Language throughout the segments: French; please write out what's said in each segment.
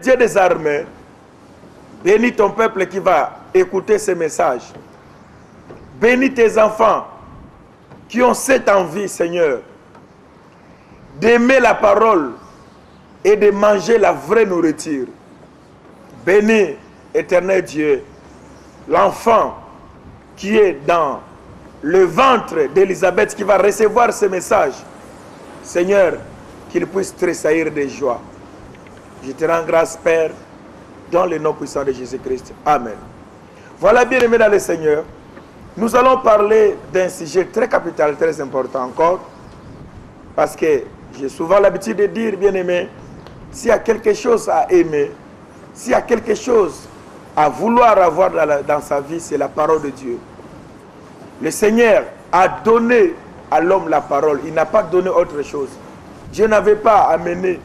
Dieu des armées, bénis ton peuple qui va écouter ces messages. Bénis tes enfants qui ont cette envie, Seigneur, d'aimer la parole et de manger la vraie nourriture. Bénis, éternel Dieu, l'enfant qui est dans le ventre d'Élisabeth qui va recevoir ce message. Seigneur, qu'il puisse tressaillir de joie. Je te rends grâce, Père, dans le nom puissant de Jésus-Christ. Amen. Voilà, bien-aimés dans le Seigneur, nous allons parler d'un sujet très capital, très important encore, parce que j'ai souvent l'habitude de dire, bien-aimés, s'il y a quelque chose à aimer, s'il y a quelque chose à vouloir avoir dans sa vie, c'est la parole de Dieu. Le Seigneur a donné à l'homme la parole, il n'a pas donné autre chose. Dieu n'avait pas amené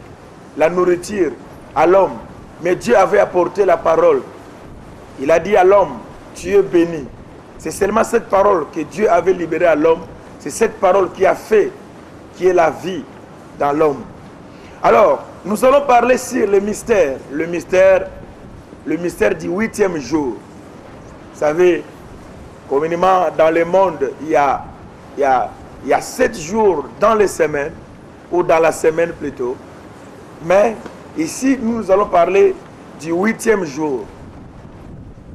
la nourriture à l'homme, mais Dieu avait apporté la parole. Il a dit à l'homme, tu es béni. C'est seulement cette parole que Dieu avait libérée à l'homme. C'est cette parole qui a fait, qui est la vie dans l'homme. Alors, nous allons parler sur le mystère du 8e jour. Vous savez, communément dans le monde, il y a 7 jours dans les semaines, ou dans la semaine plutôt. Mais ici, nous allons parler du 8e jour.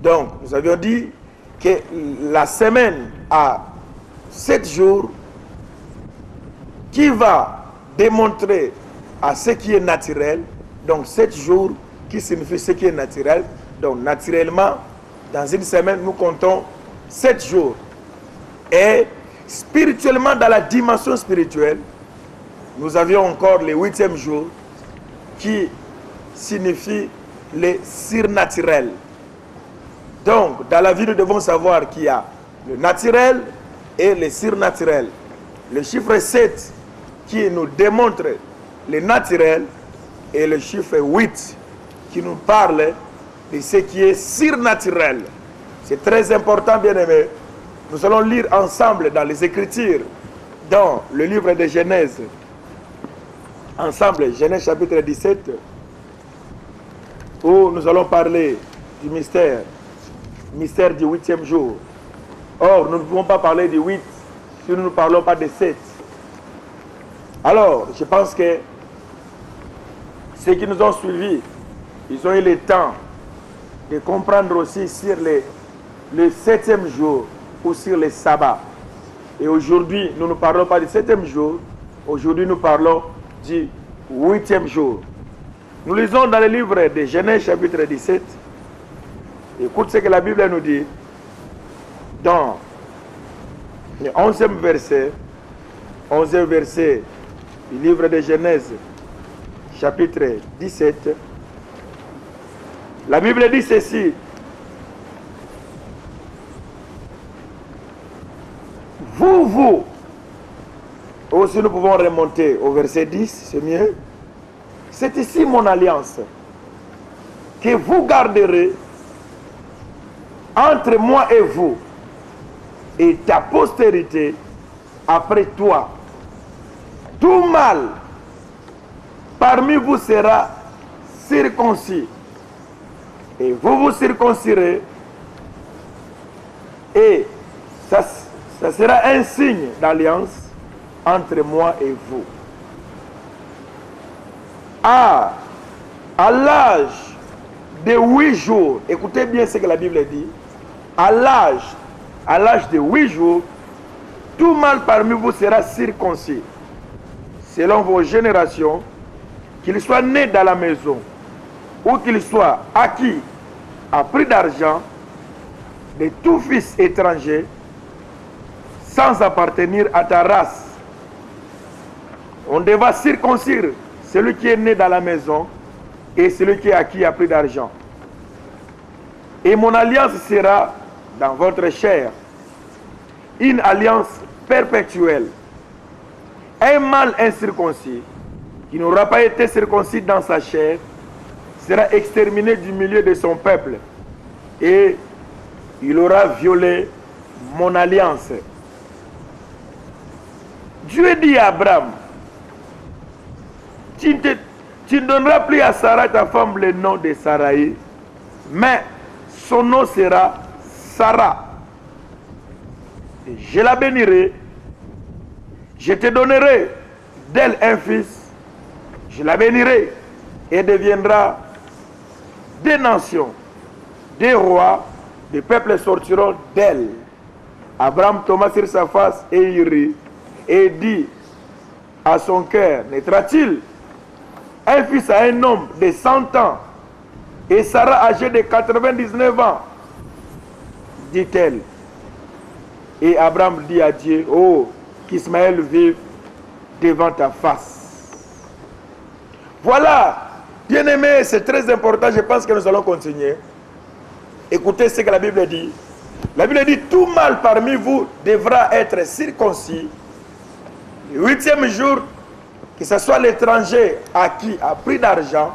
Donc, nous avions dit que la semaine a 7 jours qui va démontrer à ce qui est naturel. Donc, 7 jours qui signifie ce qui est naturel. Donc, naturellement, dans une semaine, nous comptons 7 jours. Et spirituellement, dans la dimension spirituelle, nous avions encore le 8e jour qui signifie le surnaturel. Donc, dans la vie, nous devons savoir qu'il y a le naturel et le surnaturel. Le chiffre 7 qui nous démontre le naturel et le chiffre 8 qui nous parle de ce qui est surnaturel. C'est très important, bien-aimés. Nous allons lire ensemble dans les Écritures, dans le livre de Genèse. Ensemble, Genèse chapitre 17, où nous allons parler du mystère du 8e jour. Or, nous ne pouvons pas parler du 8 si nous ne parlons pas de 7. Alors, je pense que ceux qui nous ont suivis, ils ont eu le temps de comprendre aussi sur le 7e jour ou sur le sabbat. Et aujourd'hui, nous ne parlons pas du 7e jour, aujourd'hui nous parlons du 8e jour. Nous lisons dans le livre de Genèse chapitre 17. Écoute ce que la Bible nous dit dans le 11e verset du livre de Genèse chapitre 17. La Bible dit ceci: vous, aussi nous pouvons remonter au verset 10, c'est mieux. C'est ici mon alliance que vous garderez entre moi et vous et ta postérité après toi. Tout mâle parmi vous sera circoncis et vous vous circoncirez, et ça sera un signe d'alliance entre moi et vous. À l'âge de 8 jours, écoutez bien ce que la Bible dit, à l'âge de 8 jours, tout mâle parmi vous sera circoncis, selon vos générations, qu'il soit né dans la maison, ou qu'il soit acquis à prix d'argent, de tout fils étranger, sans appartenir à ta race. On devra circoncire celui qui est né dans la maison et celui qui est acquis à prix d'argent. Et mon alliance sera dans votre chair, une alliance perpétuelle. Un mâle incirconcis qui n'aura pas été circoncis dans sa chair sera exterminé du milieu de son peuple, et il aura violé mon alliance. Dieu dit à Abraham, tu Tu ne donneras plus à Sarah, ta femme, le nom de Sarai, mais son nom sera Sarah. Et je la bénirai, je te donnerai d'elle un fils, je la bénirai et deviendra des nations, des rois, des peuples sortiront d'elle. Abraham tomba sur sa face et il rit et dit à son cœur, naîtra-t-il un fils à un homme de 100 ans et Sarah âgée de 99 ans, dit-elle. Et Abraham dit à Dieu, oh, qu'Ismaël vive devant ta face. Voilà, bien-aimés, c'est très important, je pense que nous allons continuer. Écoutez ce que la Bible dit. La Bible dit, tout mâle parmi vous devra être circoncis. Le 8e jour, que ce soit l'étranger à qui a pris d'argent,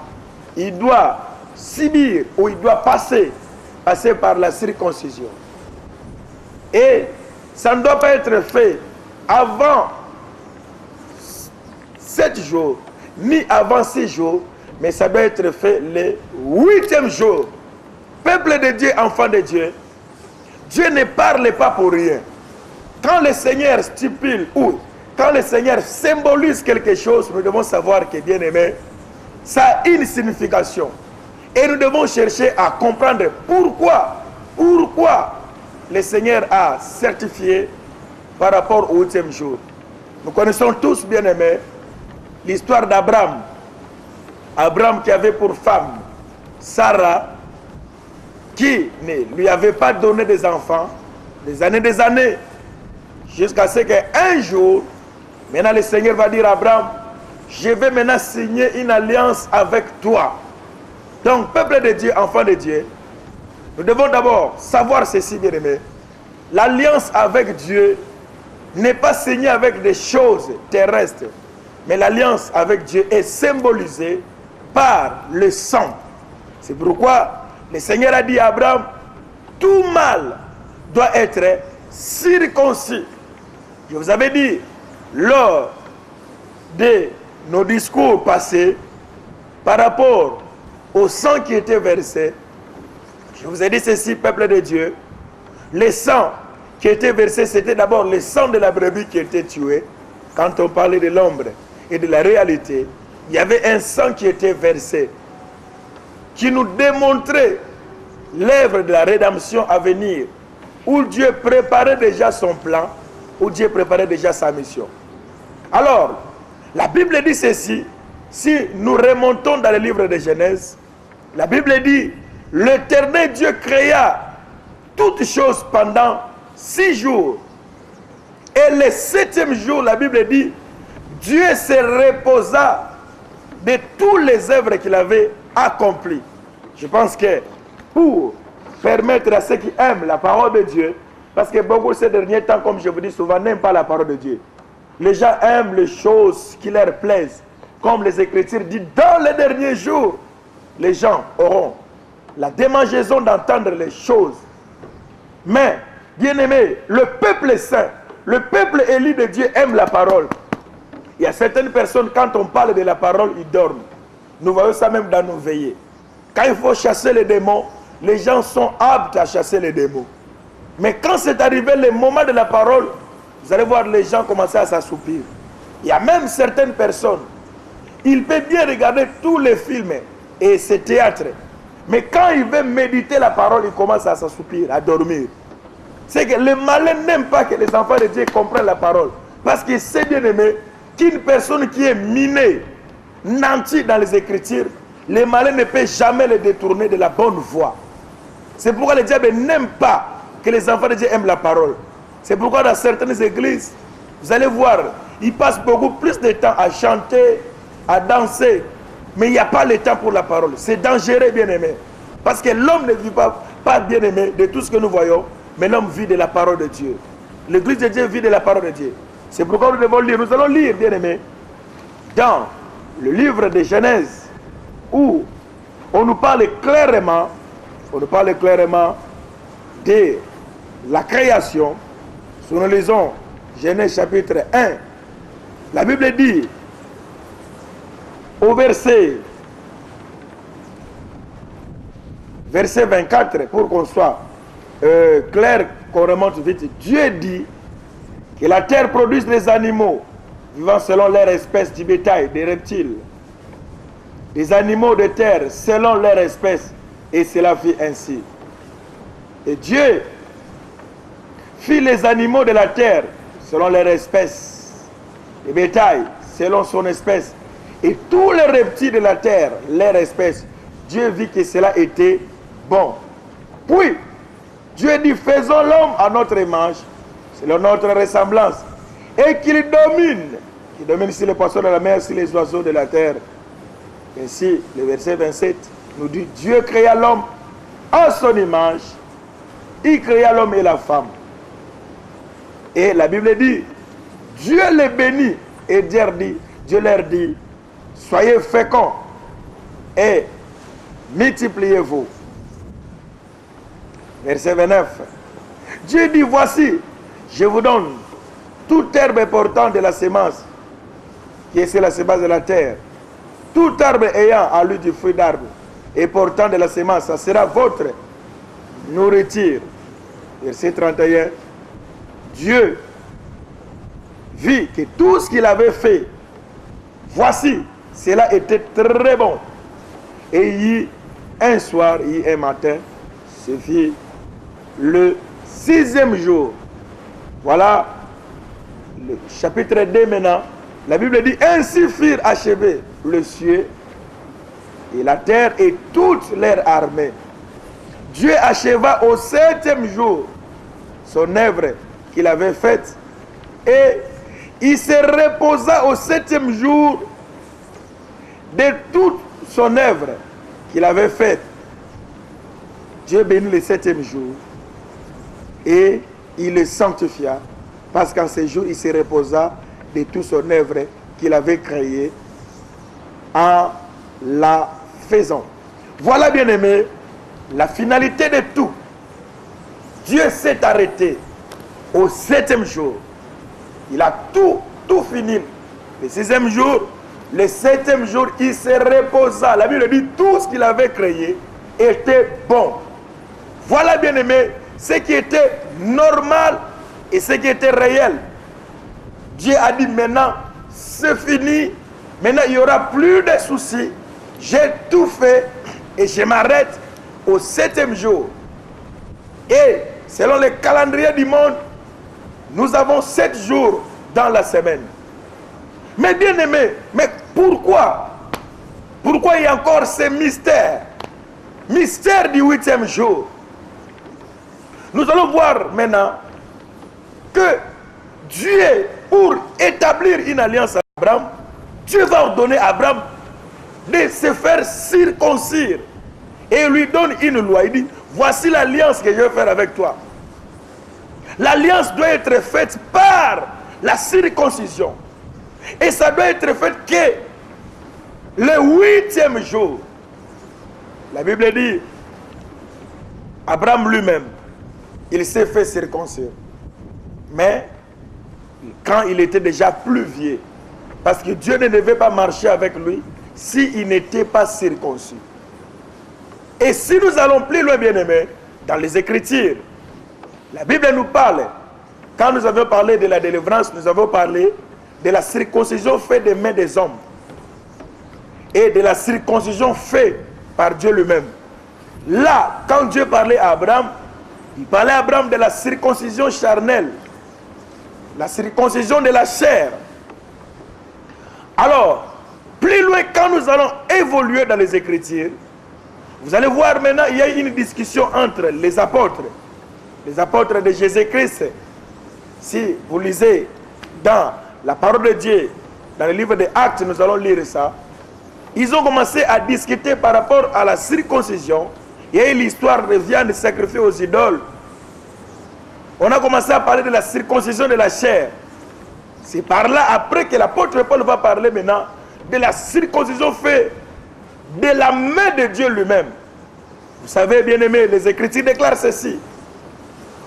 il doit subir ou il doit passer par la circoncision. Et ça ne doit pas être fait avant 7 jours, ni avant 6 jours, mais ça doit être fait le 8e jour. Peuple de Dieu, enfant de Dieu, Dieu ne parle pas pour rien. Quand le Seigneur stipule ou quand le Seigneur symbolise quelque chose, nous devons savoir que, bien aimé, ça a une signification. Et nous devons chercher à comprendre pourquoi le Seigneur a certifié par rapport au 8e jour. Nous connaissons tous, bien aimés, l'histoire d'Abraham. Abraham qui avait pour femme Sarah, qui ne lui avait pas donné des enfants, des années, jusqu'à ce qu'un jour, maintenant le Seigneur va dire à Abraham, je vais maintenant signer une alliance avec toi. Donc, peuple de Dieu, enfant de Dieu, nous devons d'abord savoir ceci, bien aimé. L'alliance avec Dieu n'est pas signée avec des choses terrestres, mais l'alliance avec Dieu est symbolisée par le sang. C'est pourquoi le Seigneur a dit à Abraham, tout mâle doit être circoncis. Je vous avais dit, lors de nos discours passés, par rapport au sang qui était versé, je vous ai dit ceci, peuple de Dieu, le sang qui était versé, c'était d'abord le sang de la brebis qui était tué. Quand on parlait de l'ombre et de la réalité, il y avait un sang qui était versé, qui nous démontrait l'œuvre de la rédemption à venir, où Dieu préparait déjà son plan, où Dieu préparait déjà sa mission. Alors, la Bible dit ceci, si nous remontons dans le livre de Genèse, la Bible dit, l'Éternel Dieu créa toutes choses pendant 6 jours. Et le 7e jour, la Bible dit, Dieu se reposa de toutes les œuvres qu'il avait accomplies. Je pense que pour permettre à ceux qui aiment la parole de Dieu, parce que beaucoup ces derniers temps, comme je vous dis souvent, n'aiment pas la parole de Dieu. Les gens aiment les choses qui leur plaisent. Comme les Écritures disent, dans les derniers jours, les gens auront la démangeaison d'entendre les choses. Mais, bien aimé, le peuple saint, le peuple élu de Dieu aime la parole. Il y a certaines personnes, quand on parle de la parole, ils dorment. Nous voyons ça même dans nos veillées. Quand il faut chasser les démons, les gens sont aptes à chasser les démons. Mais quand c'est arrivé le moment de la parole, vous allez voir les gens commencer à s'assoupir. Il y a même certaines personnes, ils peuvent bien regarder tous les films et ce théâtre. Mais quand il veut méditer la parole, il commence à s'assoupir, à dormir. C'est que le malin n'aime pas que les enfants de Dieu comprennent la parole. Parce qu'il sait, bien aimé, qu'une personne qui est minée, nantie dans les Écritures, le malin ne peut jamais le détourner de la bonne voie. C'est pourquoi le diable n'aime pas que les enfants de Dieu aiment la parole. C'est pourquoi dans certaines églises, vous allez voir, ils passent beaucoup plus de temps à chanter, à danser, mais il n'y a pas le temps pour la parole. C'est dangereux, bien aimé. Parce que l'homme ne vit pas bien aimé de tout ce que nous voyons, mais l'homme vit de la parole de Dieu. L'église de Dieu vit de la parole de Dieu. C'est pourquoi nous devons lire. Nous allons lire, bien aimé, dans le livre de Genèse, où on nous parle clairement de la création. Si nous lisons Genèse chapitre 1, la Bible dit, au verset 24, pour qu'on soit clair, qu'on remonte vite. Dieu dit que la terre produise les animaux vivant selon leur espèce, du bétail, des reptiles, des animaux de terre selon leur espèce, et cela fit ainsi. Et Dieu fit les animaux de la terre selon leur espèce, les bétail selon son espèce, et tous les reptiles de la terre, leur espèce. Dieu vit que cela était bon. Puis, Dieu dit, faisons l'homme à notre image, selon notre ressemblance, et qu'il domine sur les poissons de la mer, sur les oiseaux de la terre. Ainsi, le verset 27 nous dit, Dieu créa l'homme à son image, il créa l'homme et la femme. Et la Bible dit, Dieu les bénit, et Dieu leur dit, soyez féconds et multipliez-vous. Verset 29. Dieu dit, voici, je vous donne toute herbe portant de la sémence, qui est sur la sémence de la terre. Tout arbre ayant en lui du fruit d'arbre et portant de la sémence, ça sera votre nourriture. Verset 31. Dieu vit que tout ce qu'il avait fait, voici, cela était très bon. Et il y un soir, il y un matin, ce fut le 6e jour. Voilà le chapitre 2 maintenant. La Bible dit, ainsi furent achevés le ciel et la terre et toute leur armée. Dieu acheva au 7e jour son œuvre qu'il avait faite, et il se reposa au 7e jour de toute son œuvre qu'il avait faite. Dieu bénit le 7e jour et il le sanctifia, parce qu'en ce jour il se reposa de toute son œuvre qu'il avait créée en la faisant. Voilà, bien aimé, la finalité de tout. Dieu s'est arrêté au 7e jour. Il a tout fini. Le 6e jour, le 7e jour, il se reposa. La Bible dit, tout ce qu'il avait créé était bon. Voilà, bien aimé, ce qui était normal et ce qui était réel. Dieu a dit, maintenant, c'est fini. Maintenant, il n'y aura plus de soucis. J'ai tout fait et je m'arrête au 7e jour. Et selon le calendrier du monde, nous avons 7 jours dans la semaine. Mais bien aimé, mais pourquoi? Pourquoi il y a encore ce mystère? Mystère du 8e jour. Nous allons voir maintenant que Dieu, pour établir une alliance à Abraham, Dieu va ordonner à Abraham de se faire circoncire. Et il lui donne une loi. Il dit, voici l'alliance que je vais faire avec toi. L'alliance doit être faite par la circoncision. Et ça doit être fait que le 8e jour. La Bible dit, Abraham lui-même, il s'est fait circoncire. Mais quand il était déjà plus vieux, parce que Dieu ne devait pas marcher avec lui s'il n'était pas circoncis. Et si nous allons plus loin, bien aimés, dans les Écritures, la Bible nous parle, quand nous avons parlé de la délivrance, nous avons parlé de la circoncision faite des mains des hommes et de la circoncision faite par Dieu lui-même. Là, quand Dieu parlait à Abraham, il parlait à Abraham de la circoncision charnelle, la circoncision de la chair. Alors, plus loin, quand nous allons évoluer dans les Écritures, vous allez voir maintenant, il y a une discussion entre les apôtres de Jésus-Christ. Si vous lisez dans la parole de Dieu, dans le livre des Actes, nous allons lire ça. Ils ont commencé à discuter par rapport à la circoncision. Il y a eu l'histoire de viande sacrifiée aux idoles. On a commencé à parler de la circoncision de la chair. C'est par là, après, que l'apôtre Paul va parler maintenant de la circoncision faite de la main de Dieu lui-même. Vous savez, bien aimé, les Écritures déclarent ceci.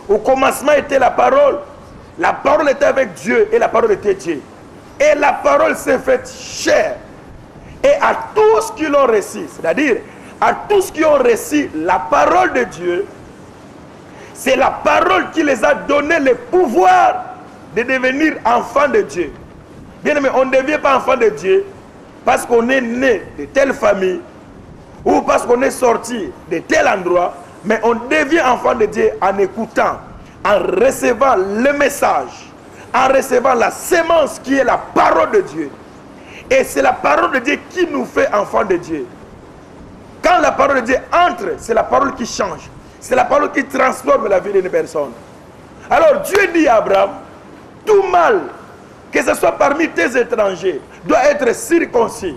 Au commencement était la parole était avec Dieu et la parole était Dieu. Et la parole s'est faite chair. et à tous qui l'ont reçu, c'est-à-dire à tous qui ont reçu la parole de Dieu. C'est la parole qui les a donné le pouvoir de devenir enfants de Dieu. Bien aimé, on ne devient pas enfant de Dieu parce qu'on est né de telle famille ou parce qu'on est sorti de tel endroit, mais on devient enfant de Dieu en écoutant, en recevant le message, en recevant la sémence qui est la parole de Dieu. Et c'est la parole de Dieu qui nous fait enfants de Dieu. Quand la parole de Dieu entre, c'est la parole qui change. C'est la parole qui transforme la vie d'une personne. Alors Dieu dit à Abraham, tout mal, que ce soit parmi tes étrangers, doit être circoncis.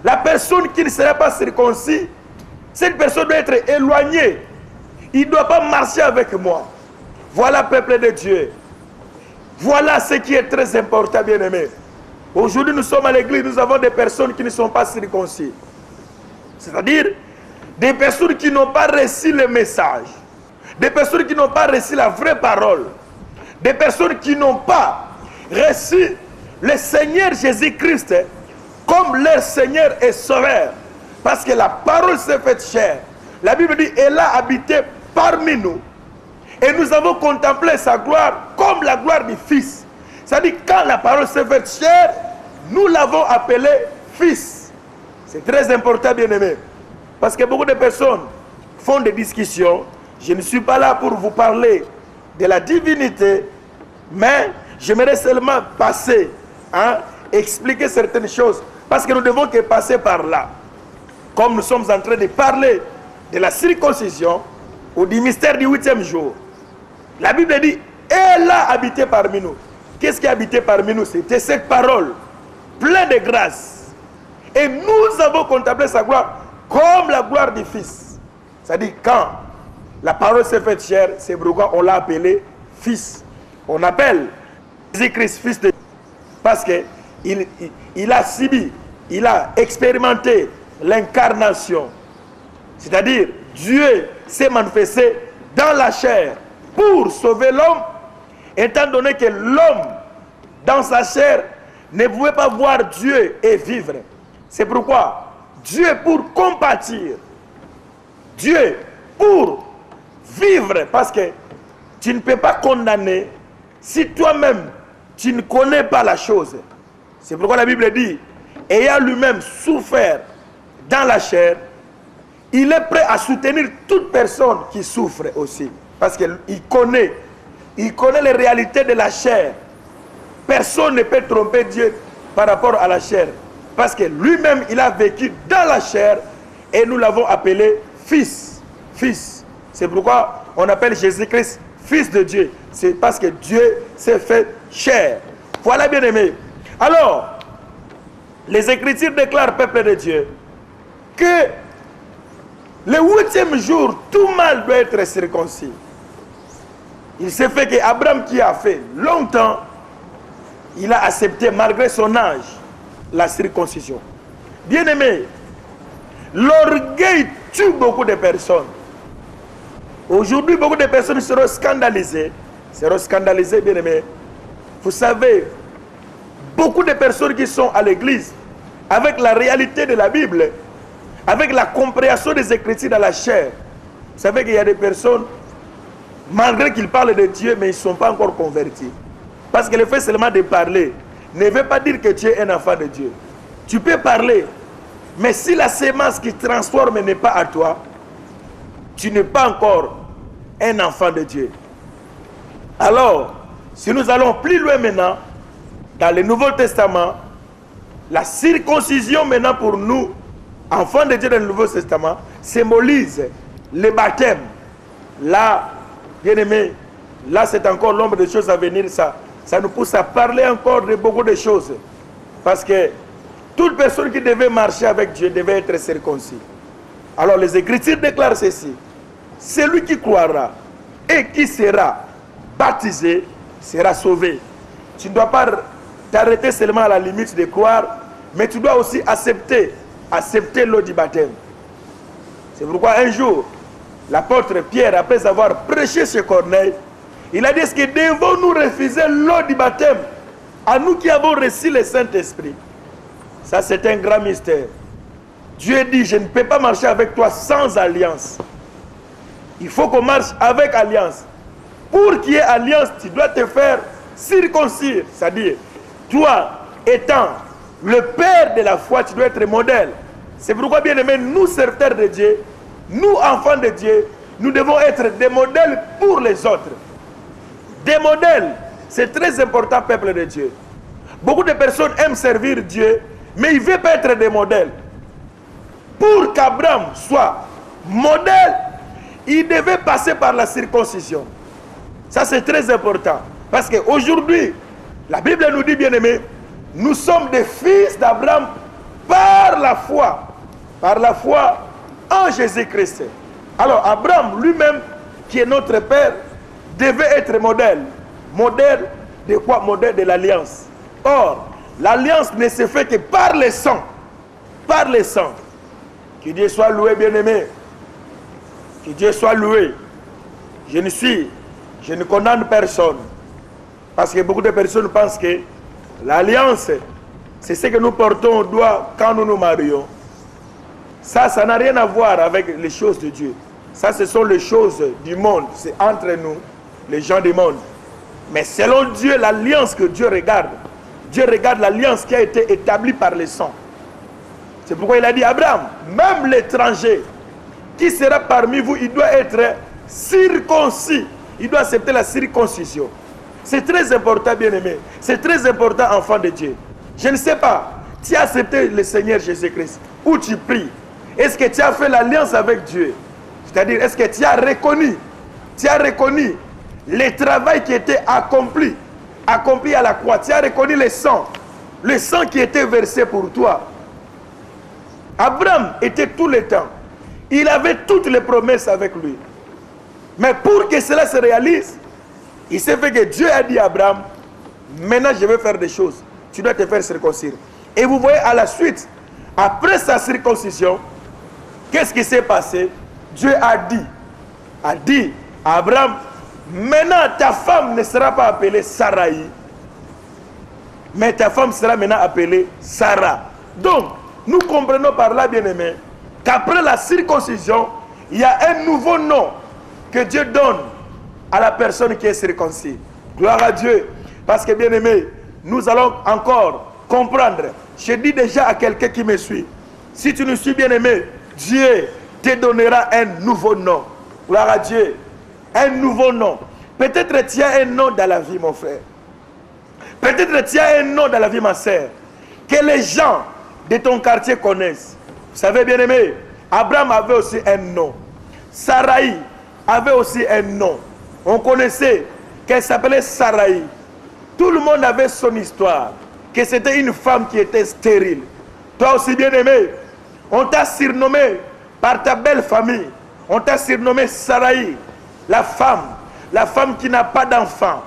La personne qui ne sera pas circoncis, cette personne doit être éloignée. Il ne doit pas marcher avec moi. Voilà, peuple de Dieu. Voilà ce qui est très important, bien-aimé. Aujourd'hui, nous sommes à l'église, nous avons des personnes qui ne sont pas circoncis. C'est-à-dire, des personnes qui n'ont pas reçu le message. Des personnes qui n'ont pas reçu la vraie parole. Des personnes qui n'ont pas reçu le Seigneur Jésus-Christ comme leur Seigneur et Sauveur. Parce que la parole s'est faite chair. La Bible dit, elle a habité parmi nous. Et nous avons contemplé sa gloire comme la gloire du Fils. C'est-à-dire, quand la parole s'est faite chair, nous l'avons appelé Fils. C'est très important, bien-aimé. Parce que beaucoup de personnes font des discussions. Je ne suis pas là pour vous parler de la divinité, mais j'aimerais seulement passer, expliquer certaines choses. Parce que nous devons que passer par là. Comme nous sommes en train de parler de la circoncision ou du mystère du 8e jour. La Bible dit, elle a habité parmi nous. Qu'est-ce qui a habité parmi nous? C'était cette parole, pleine de grâce. Et nous avons contemplé sa gloire comme la gloire du Fils. C'est-à-dire, quand la parole s'est faite chair, c'est pourquoi on l'a appelé Fils. On appelle Jésus-Christ Fils de Dieu parce qu'il a subi, il a expérimenté l'incarnation. C'est-à-dire, Dieu s'est manifesté dans la chair pour sauver l'homme, étant donné que l'homme, dans sa chair, ne pouvait pas voir Dieu et vivre. C'est pourquoi Dieu, pour compatir, Dieu, pour vivre, parce que tu ne peux pas condamner si toi-même, tu ne connais pas la chose. C'est pourquoi la Bible dit, ayant lui-même souffert dans la chair, il est prêt à soutenir toute personne qui souffre aussi. Parce qu'il connaît les réalités de la chair. Personne ne peut tromper Dieu par rapport à la chair. Parce que lui-même, il a vécu dans la chair et nous l'avons appelé Fils. Fils. C'est pourquoi on appelle Jésus-Christ Fils de Dieu. C'est parce que Dieu s'est fait chair. Voilà, bien aimé. Alors, les Écritures déclarent, peuple de Dieu, que le 8e jour, tout mâle doit être circoncis. Il s'est fait qu'Abraham, qui a fait longtemps, il a accepté, malgré son âge, la circoncision. Bien aimé, l'orgueil tue beaucoup de personnes. Aujourd'hui, beaucoup de personnes seront scandalisées. Bien aimé. Vous savez, beaucoup de personnes qui sont à l'église, avec la réalité de la Bible, avec la compréhension des Écritures dans la chair, vous savez qu'il y a des personnes, malgré qu'ils parlent de Dieu, mais ils ne sont pas encore convertis. Parce que le fait seulement de parler ne veut pas dire que tu es un enfant de Dieu. Tu peux parler, mais si la sémence qui transforme n'est pas à toi, tu n'es pas encore un enfant de Dieu. Alors, si nous allons plus loin maintenant, dans le Nouveau Testament, la circoncision maintenant pour nous, enfants de Dieu dans le Nouveau Testament, symbolise le baptême. Là, bien aimé, là c'est encore l'ombre des choses à venir. Ça nous pousse à parler encore de beaucoup de choses. Parce que toute personne qui devait marcher avec Dieu devait être circoncis. Alors les Écritures déclarent ceci. Celui qui croira et qui sera baptisé sera sauvé. Tu ne dois pas t'arrêter seulement à la limite de croire, mais tu dois aussi accepter l'eau du baptême. C'est pourquoi un jour, l'apôtre Pierre, après avoir prêché chez Corneille, il a dit, est-ce que devons-nous refuser l'eau du baptême à nous qui avons reçu le Saint-Esprit? Ça, c'est un grand mystère. Dieu dit, je ne peux pas marcher avec toi sans alliance. Il faut qu'on marche avec alliance. Pour qu'il y ait alliance, tu dois te faire circoncire. C'est-à-dire, toi, étant le père de la foi, tu dois être modèle. C'est pourquoi, bien aimé, nous, serviteurs de Dieu, nous, enfants de Dieu, nous devons être des modèles pour les autres. Des modèles. C'est très important, peuple de Dieu. Beaucoup de personnes aiment servir Dieu, mais ils ne veulent pas être des modèles. Pour qu'Abraham soit modèle, il devait passer par la circoncision. Ça, c'est très important. Parce qu'aujourd'hui, la Bible nous dit, bien aimé, nous sommes des fils d'Abraham par la foi. Par la foi en Jésus-Christ. Alors, Abraham lui-même, qui est notre père, devait être modèle. Modèle de quoi? Modèle de l'alliance. Or, l'alliance ne se fait que par le sang. Par le sang. Que Dieu soit loué, bien-aimé. Que Dieu soit loué. Je ne condamne personne. Parce que beaucoup de personnes pensent que l'alliance, c'est ce que nous portons au doigt quand nous nous marions. Ça n'a rien à voir avec les choses de Dieu. Ça, ce sont les choses du monde. C'est entre nous, les gens du monde. Mais selon Dieu, l'alliance que Dieu regarde l'alliance qui a été établie par le sang. C'est pourquoi il a dit, Abraham, même l'étranger qui sera parmi vous, il doit être circoncis. Il doit accepter la circoncision. C'est très important, bien-aimé. C'est très important, enfant de Dieu. Je ne sais pas, tu as accepté le Seigneur Jésus-Christ, ou tu pries. Est-ce que tu as fait l'alliance avec Dieu? C'est-à-dire, est-ce que tu as reconnu le travail qui était accompli à la croix? Tu as reconnu le sang qui était versé pour toi. Abraham était tout le temps. Il avait toutes les promesses avec lui. Mais pour que cela se réalise, il s'est fait que Dieu a dit à Abraham, maintenant je vais faire des choses. Tu dois te faire circoncire. Et vous voyez à la suite, après sa circoncision, qu'est-ce qui s'est passé? Dieu a dit à Abraham, maintenant ta femme ne sera pas appelée Sarai, mais ta femme sera maintenant appelée Sarah. Donc, nous comprenons par là, bien-aimé, qu'après la circoncision, il y a un nouveau nom que Dieu donne à la personne qui est circoncis. Gloire à Dieu. Parce que, bien-aimé, nous allons encore comprendre. Je dis déjà à quelqu'un qui me suit, si tu nous suis, bien-aimé, Dieu te donnera un nouveau nom. Gloire à Dieu. Un nouveau nom. Peut-être tu as un nom dans la vie, mon frère. Peut-être tu as un nom dans la vie, ma soeur, que les gens de ton quartier connaissent. Vous savez, bien-aimé, Abraham avait aussi un nom. Sarai avait aussi un nom. On connaissait qu'elle s'appelait Sarai. Tout le monde avait son histoire. Que c'était une femme qui était stérile. Toi aussi, bien-aimé, on t'a surnommé par ta belle famille. On t'a surnommé Sarai, la femme qui n'a pas d'enfant,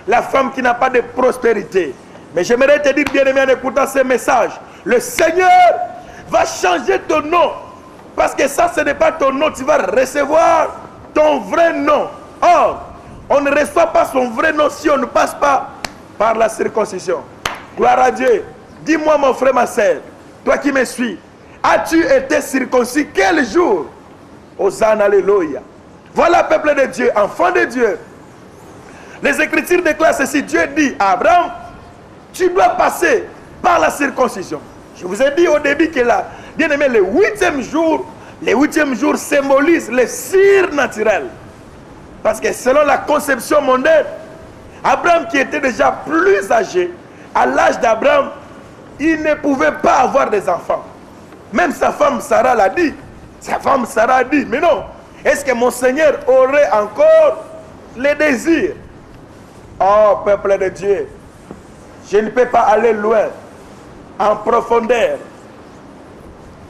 la femme qui n'a pas de prospérité. Mais j'aimerais te dire, bien-aimé, en écoutant ce message, le Seigneur va changer ton nom. Parce que ça, ce n'est pas ton nom, tu vas recevoir ton vrai nom. Or, on ne reçoit pas son vrai nom si on ne passe pas par la circoncision. Gloire à Dieu. Dis-moi, mon frère, ma soeur, toi qui me suis, as-tu été circoncis quel jour? Hosanna, alléluia. Voilà, peuple de Dieu, enfant de Dieu. Les Écritures déclarent ceci. Dieu dit à Abraham, tu dois passer par la circoncision. Je vous ai dit au début que là, bien aimé, le huitième jour symbolise le surnaturel. Parce que selon la conception mondaine, Abraham qui était déjà plus âgé, à l'âge d'Abraham, il ne pouvait pas avoir des enfants. Même sa femme Sarah l'a dit. Sa femme Sarah a dit, mais non, est-ce que mon Seigneur aurait encore les désirs? Oh, peuple de Dieu, je ne peux pas aller loin, en profondeur.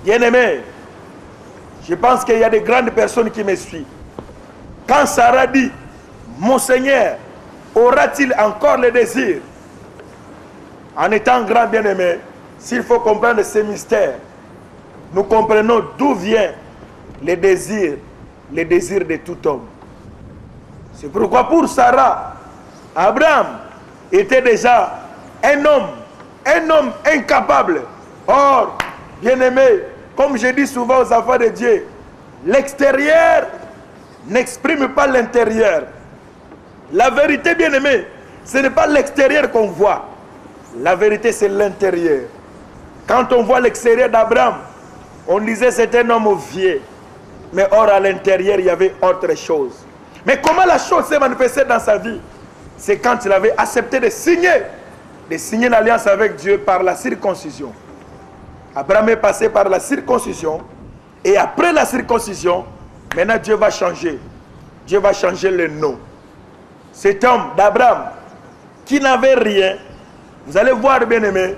Bien-aimé, je pense qu'il y a de grandes personnes qui me suivent. Quand Sarah dit, mon Seigneur, aura-t-il encore le désir? En étant grand bien-aimé, s'il faut comprendre ces mystères, nous comprenons d'où vient les désirs de tout homme. C'est pourquoi pour Sarah, Abraham était déjà un homme incapable Or, bien-aimés, comme je dis souvent aux enfants de Dieu, l'extérieur n'exprime pas l'intérieur. La vérité, bien-aimés, ce n'est pas l'extérieur qu'on voit. La vérité, c'est l'intérieur. Quand on voit l'extérieur d'Abraham, on disait c'est un homme vieux. Mais or, à l'intérieur, il y avait autre chose. Mais comment la chose s'est manifestée dans sa vie? C'est quand il avait accepté de signer l'alliance avec Dieu par la circoncision. Abraham est passé par la circoncision. Et après la circoncision, maintenant Dieu va changer. Dieu va changer le nom. Cet homme d'Abraham, qui n'avait rien, vous allez voir, bien-aimé,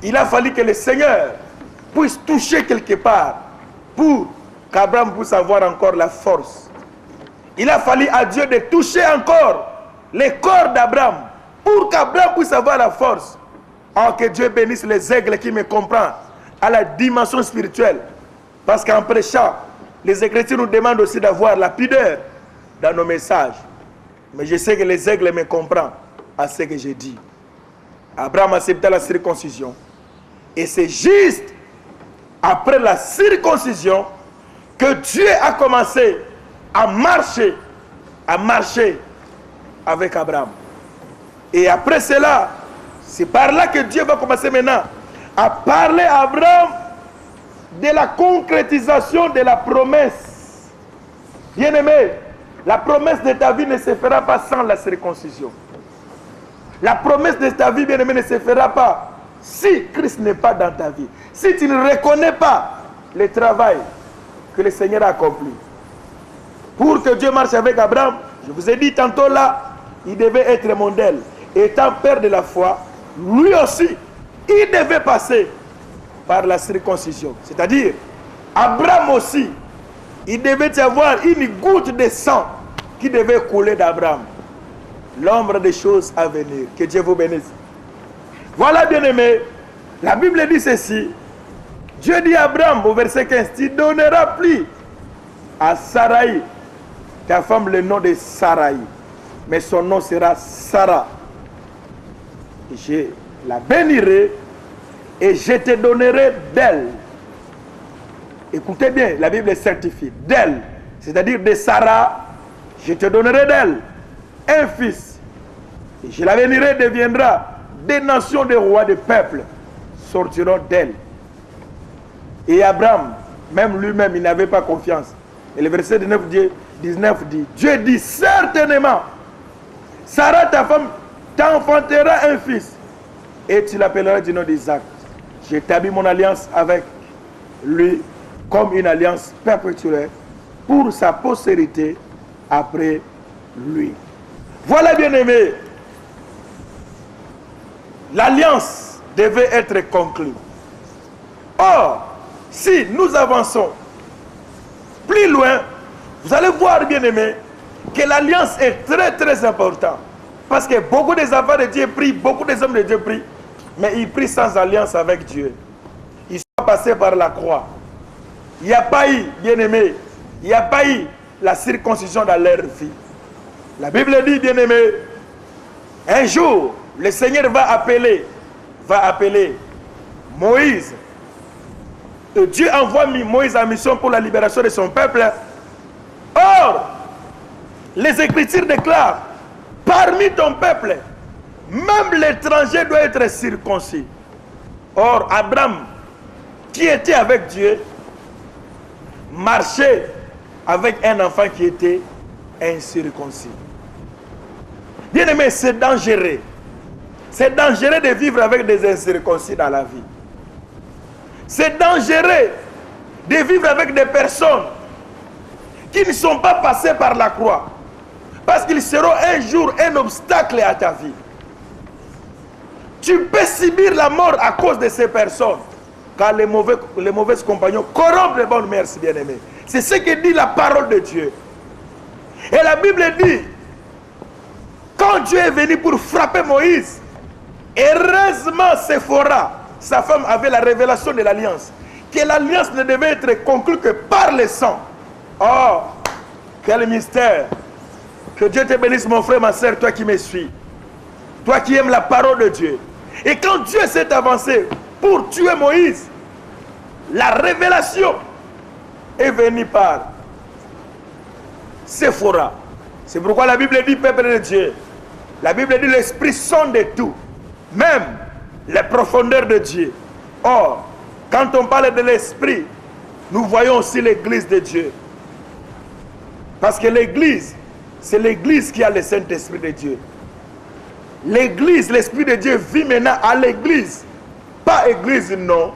il a fallu que le Seigneur puisse toucher quelque part pour qu'Abraham puisse avoir encore la force. Il a fallu à Dieu de toucher encore le corps d'Abraham pour qu'Abraham puisse avoir la force. Oh, que Dieu bénisse les aigles qui me comprennent à la dimension spirituelle. Parce qu'en prêchant, les Écritures nous demandent aussi d'avoir la pudeur dans nos messages. Mais je sais que les aigles me comprennent à ce que j'ai dit. Abraham accepta la circoncision. Et c'est juste après la circoncision que Dieu a commencé à marcher avec Abraham. Et après cela, c'est par là que Dieu va commencer maintenant à parler à Abraham de la concrétisation de la promesse. Bien-aimé, la promesse de ta vie ne se fera pas sans la circoncision. La promesse de ta vie, bien-aimé, ne se fera pas si Christ n'est pas dans ta vie. Si tu ne reconnais pas le travail que le Seigneur a accompli. Pour que Dieu marche avec Abraham, je vous ai dit tantôt là, il devait être modèle. Étant père de la foi, lui aussi, il devait passer par la circoncision. C'est-à-dire, Abraham aussi, il devait y avoir une goutte de sang qui devait couler d'Abraham. L'ombre des choses à venir. Que Dieu vous bénisse. Voilà, bien-aimé, la Bible dit ceci. Dieu dit à Abraham au verset 15, tu donneras plus à Sarai, ta femme, le nom de Sarai, mais son nom sera Sarah. Je la bénirai et je te donnerai d'elle. Écoutez bien, la Bible certifie d'elle, c'est-à-dire de Sarah, je te donnerai d'elle un fils. Et je la bénirai, deviendra des nations, des rois, des peuples sortiront d'elle. Et Abraham, même lui-même, il n'avait pas confiance. Et le verset 19 dit, Dieu dit certainement, Sarah, ta femme, t'enfantera un fils, et tu l'appelleras du nom d'Isaac. J'ai établi mon alliance avec lui comme une alliance perpétuelle pour sa postérité après lui. Voilà, bien-aimé, l'alliance devait être conclue. Or, si nous avançons plus loin, vous allez voir, bien-aimé, que l'alliance est très très importante. Parce que beaucoup des enfants de Dieu prient, beaucoup des hommes de Dieu prient, mais ils prient sans alliance avec Dieu. Ils sont passés par la croix. Il n'y a pas eu, bien-aimé, il n'y a pas eu la circoncision dans leur vie. La Bible dit, bien-aimé, un jour, le Seigneur va appeler Moïse. Et Dieu envoie Moïse en mission pour la libération de son peuple. Or, les Écritures déclarent, parmi ton peuple, même l'étranger doit être circoncis. Or, Abraham, qui était avec Dieu, marchait avec un enfant qui était incirconcis. Bien aimé, c'est dangereux. C'est dangereux de vivre avec des incirconcis dans la vie. C'est dangereux de vivre avec des personnes qui ne sont pas passées par la croix. Parce qu'ils seront un jour un obstacle à ta vie. Tu peux subir la mort à cause de ces personnes. Car les mauvais compagnons corrompent les bonnes mœurs, bien-aimés. C'est ce que dit la parole de Dieu. Et la Bible dit, quand Dieu est venu pour frapper Moïse, heureusement Séphora, sa femme, avait la révélation de l'alliance. Que l'alliance ne devait être conclue que par le sang. Oh, quel mystère. Que Dieu te bénisse, mon frère, ma soeur, toi qui me suis. Toi qui aimes la parole de Dieu. Et quand Dieu s'est avancé pour tuer Moïse. La révélation est venue par Séphora. C'est pourquoi la Bible dit, peuple de Dieu, la Bible dit l'Esprit sonde tout, même les profondeurs de Dieu. Or, quand on parle de l'Esprit, nous voyons aussi l'Église de Dieu. Parce que l'Église, c'est l'Église qui a le Saint-Esprit de Dieu. L'Église, l'Esprit de Dieu vit maintenant à l'Église. Pas Église, non,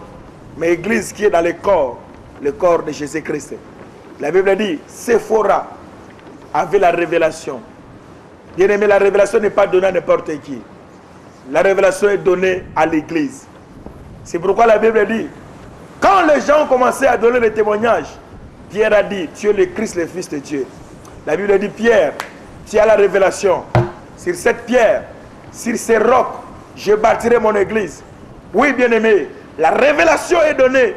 mais Église qui est dans le corps de Jésus-Christ. La Bible dit, Séphora avait la révélation. Bien aimé, la révélation n'est pas donnée à n'importe qui. La révélation est donnée à l'Église. C'est pourquoi la Bible dit, quand les gens ont commencé à donner le témoignage, Pierre a dit, tu es le Christ, le Fils de Dieu. La Bible dit, Pierre, tu as la révélation. Sur cette pierre, sur ces rocs, je bâtirai mon église. Oui, bien-aimé, la révélation est donnée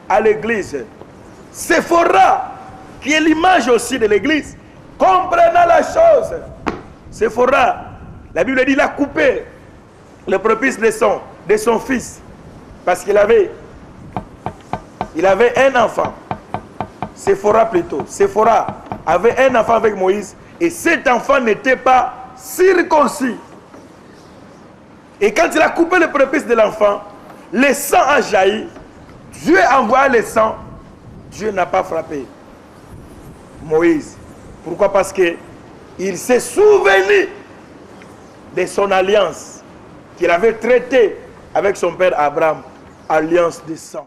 à l'église. Séphora, qui est l'image aussi de l'église, comprenant la chose. Séphora, la Bible dit, il a coupé le prépuce de son fils. Parce qu'il avait un enfant. Séphora plutôt. Séphora avait un enfant avec Moïse. Et cet enfant n'était pas circoncis. Et quand il a coupé le prépuce de l'enfant, le sang a jailli. Dieu a envoyé le sang. Dieu n'a pas frappé Moïse. Pourquoi? Parce qu'il s'est souvenu de son alliance qu'il avait traitée avec son père Abraham. Alliance de sang.